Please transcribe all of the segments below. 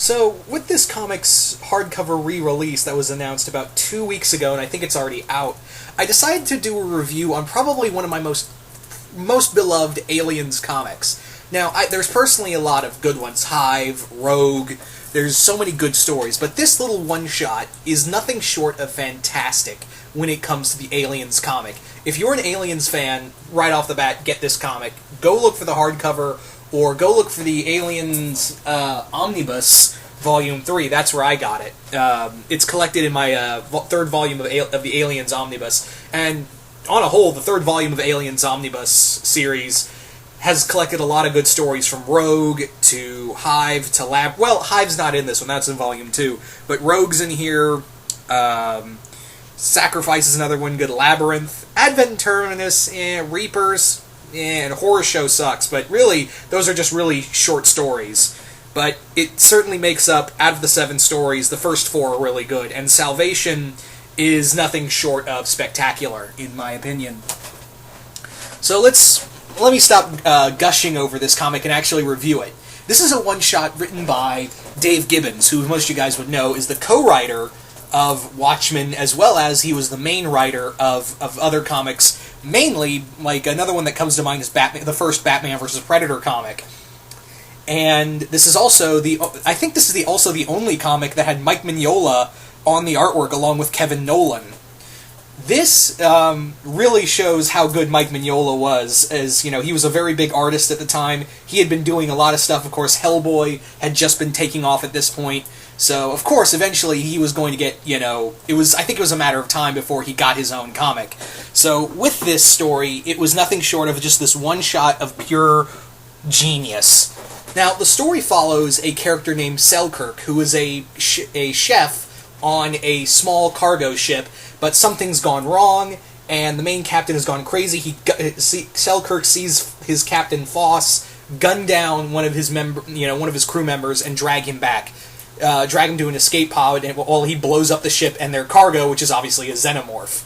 So, with this comic's hardcover re-release that was announced about 2 weeks ago, and I think it's already out, I decided to do a review on probably one of my most beloved Aliens comics. Now, there's personally a lot of good ones. Hive, Rogue, there's so many good stories, but this little one-shot is nothing short of fantastic when it comes to the Aliens comic. If you're an Aliens fan, right off the bat, get this comic. Go look for the hardcover, or go look for the Aliens Omnibus Volume 3. That's where I got it. It's collected in my third volume of the Aliens Omnibus. And on a whole, the third volume of Aliens Omnibus series has collected a lot of good stories, from Rogue to Hive to Lab. Well, Hive's not in this one, that's in Volume 2. But Rogue's in here, Sacrifice is another one, good. Labyrinth, Advent Terminus, Reapers, and Horror Show sucks, but really, those are just really short stories. But it certainly makes up, out of the 7 stories, the first 4 are really good, and Salvation is nothing short of spectacular, in my opinion. So let me stop gushing over this comic and actually review it. This is a one-shot written by Dave Gibbons, who most of you guys would know is the co-writer of Watchmen, as well as he was the main writer of other comics. Mainly, like, another one that comes to mind is Batman, the first Batman vs. Predator comic. And this is also I think this is also the only comic that had Mike Mignola on the artwork along with Kevin Nolan. This really shows how good Mike Mignola was, as, you know, he was a very big artist at the time. He had been doing a lot of stuff. Of course, Hellboy had just been taking off at this point. So, of course, eventually he was going to get, you know, I think it was a matter of time before he got his own comic. So, with this story, it was nothing short of just this one shot of pure genius. Now, the story follows a character named Selkirk, who is a chef on a small cargo ship, but something's gone wrong, and the main captain has gone crazy. Selkirk sees his captain Foss gun down one of his crew members and drag him to an escape pod, while he blows up the ship and their cargo, which is obviously a xenomorph.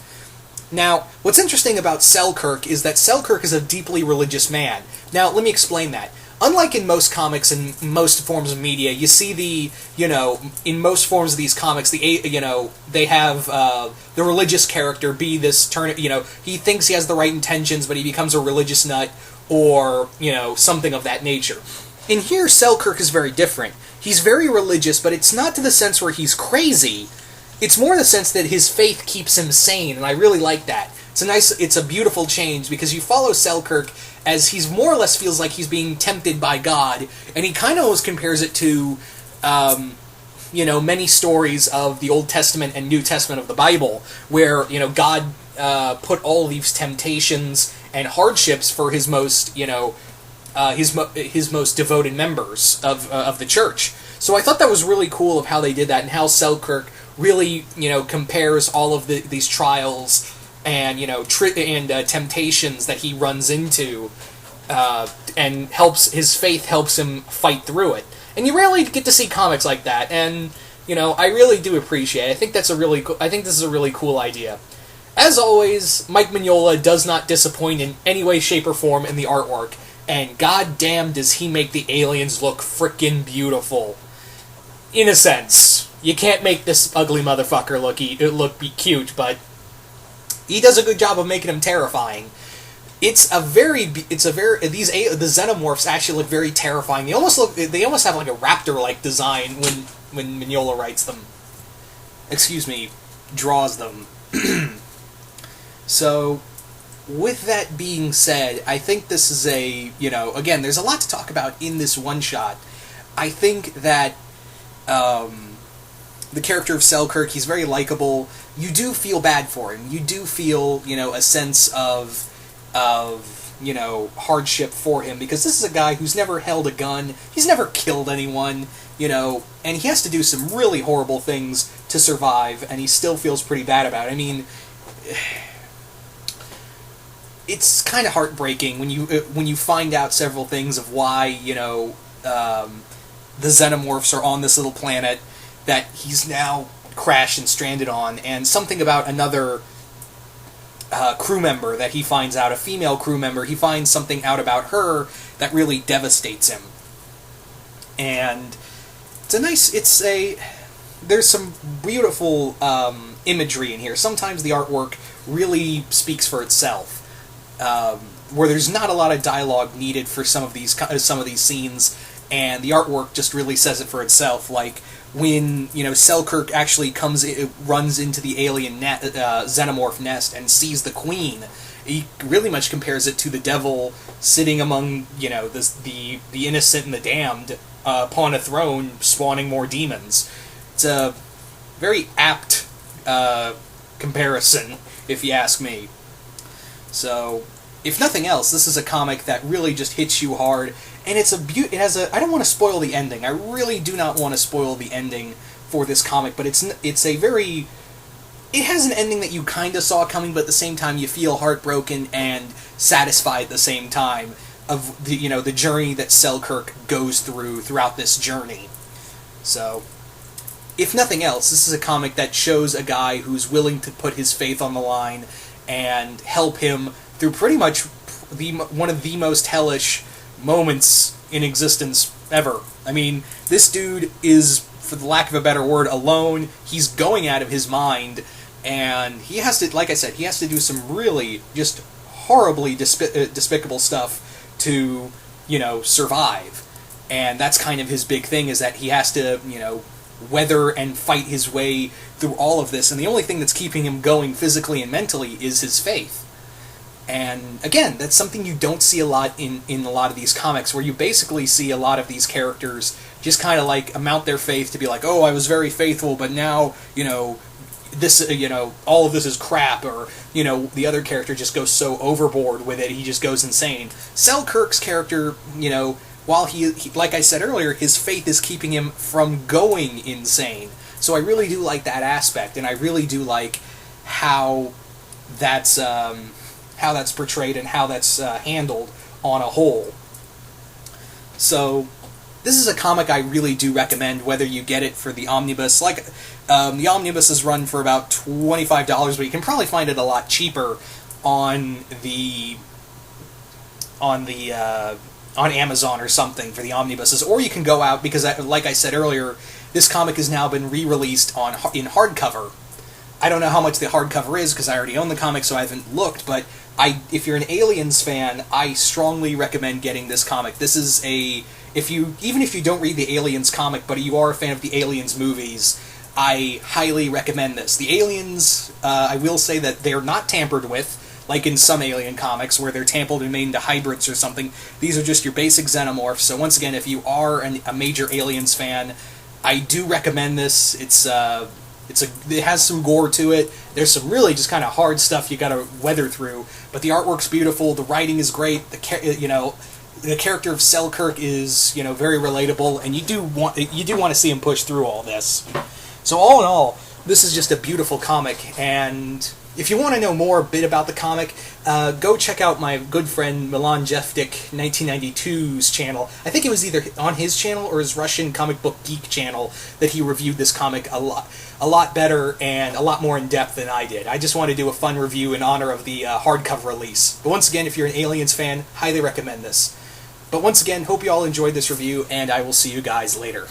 Now, what's interesting about Selkirk is that Selkirk is a deeply religious man. Now, let me explain that. Unlike in most comics and most forms of media, you see in most forms of these comics, they have the religious character be this he thinks he has the right intentions, but he becomes a religious nut, or, something of that nature. In here, Selkirk is very different. He's very religious, but it's not to the sense where he's crazy. It's more the sense that his faith keeps him sane, and I really like that. It's a beautiful change, because you follow Selkirk as he's more or less feels like he's being tempted by God, and he kind of almost compares it to, many stories of the Old Testament and New Testament of the Bible, where, God put all these temptations and hardships for his most, his most devoted members of the church. So I thought that was really cool of how they did that, and how Selkirk really, compares all of these trials and temptations that he runs into, and his faith helps him fight through it. And you rarely get to see comics like that, and I really do appreciate it. I think this is a really cool idea. As always, Mike Mignola does not disappoint in any way, shape, or form in the artwork, and goddamn does he make the aliens look frickin' beautiful. In a sense, you can't make this ugly motherfucker look cute, but he does a good job of making him terrifying. The xenomorphs actually look very terrifying. They almost have like a raptor-like design when Mignola writes them. Draws them. So, with that being said, I think this is again, there's a lot to talk about in this one-shot. I think that the character of Selkirk, he's very likable. You do feel bad for him. You do feel, a sense of hardship for him, because this is a guy who's never held a gun, he's never killed anyone, and he has to do some really horrible things to survive, and he still feels pretty bad about it. I mean, it's kind of heartbreaking when you find out several things of why, the xenomorphs are on this little planet that he's now crashed and stranded on, and something about another crew member that he finds out, a female crew member, he finds something out about her that really devastates him. And There's some beautiful imagery in here. Sometimes the artwork really speaks for itself, where there's not a lot of dialogue needed for some of these scenes, and the artwork just really says it for itself. Like when Selkirk actually runs into the alien xenomorph nest and sees the queen. He really much compares it to the devil sitting among the innocent and the damned upon a throne, spawning more demons. It's a very apt comparison, if you ask me. So, if nothing else, this is a comic that really just hits you hard, and it has a. I don't want to spoil the ending. I really do not want to spoil the ending for this comic, but it has an ending that you kind of saw coming, but at the same time you feel heartbroken and satisfied at the same time of the journey that Selkirk goes throughout this journey. So, if nothing else, this is a comic that shows a guy who's willing to put his faith on the line and help him through pretty much one of the most hellish moments in existence ever. I mean, this dude is, for the lack of a better word, alone. He's going out of his mind, and he has to, like I said, he has to do some really just horribly despicable stuff to, survive. And that's kind of his big thing, is that he has to, weather and fight his way through all of this, and the only thing that's keeping him going physically and mentally is his faith. And again, that's something you don't see a lot in a lot of these comics, where you basically see a lot of these characters just kind of like amount their faith to be like, oh, I was very faithful, but now, this, all of this is crap, or, the other character just goes so overboard with it, he just goes insane. Selkirk's character, while he, like I said earlier, his faith is keeping him from going insane. So I really do like that aspect, and I really do like how that's portrayed and how that's handled on a whole. So this is a comic I really do recommend, whether you get it for the omnibus. Like, the omnibus is run for about $25, but you can probably find it a lot cheaper on Amazon or something for the omnibuses, or you can go out, because like I said earlier, this comic has now been re-released in hardcover. I don't know how much the hardcover is, because I already own the comic, so I haven't looked, but if you're an Aliens fan, I strongly recommend getting this comic. This is even if you don't read the Aliens comic, but you are a fan of the Aliens movies, I highly recommend this. The Aliens, I will say that they're not tampered with, like in some Alien comics, where they're tampered and made into hybrids or something. These are just your basic xenomorphs. So once again, if you are a major Aliens fan, I do recommend this. It has some gore to it. There's some really just kind of hard stuff you got to weather through, but the artwork's beautiful. The writing is great. The character of Selkirk is very relatable, and you do want to see him push through all this. So all in all, this is just a beautiful comic, and if you want to know more a bit about the comic, go check out my good friend Milan Jeftik 1992's channel. I think it was either on his channel or his Russian Comic Book Geek channel that he reviewed this comic a lot better and a lot more in depth than I did. I just want to do a fun review in honor of the hardcover release. But once again, if you're an Aliens fan, highly recommend this. But once again, hope you all enjoyed this review, and I will see you guys later.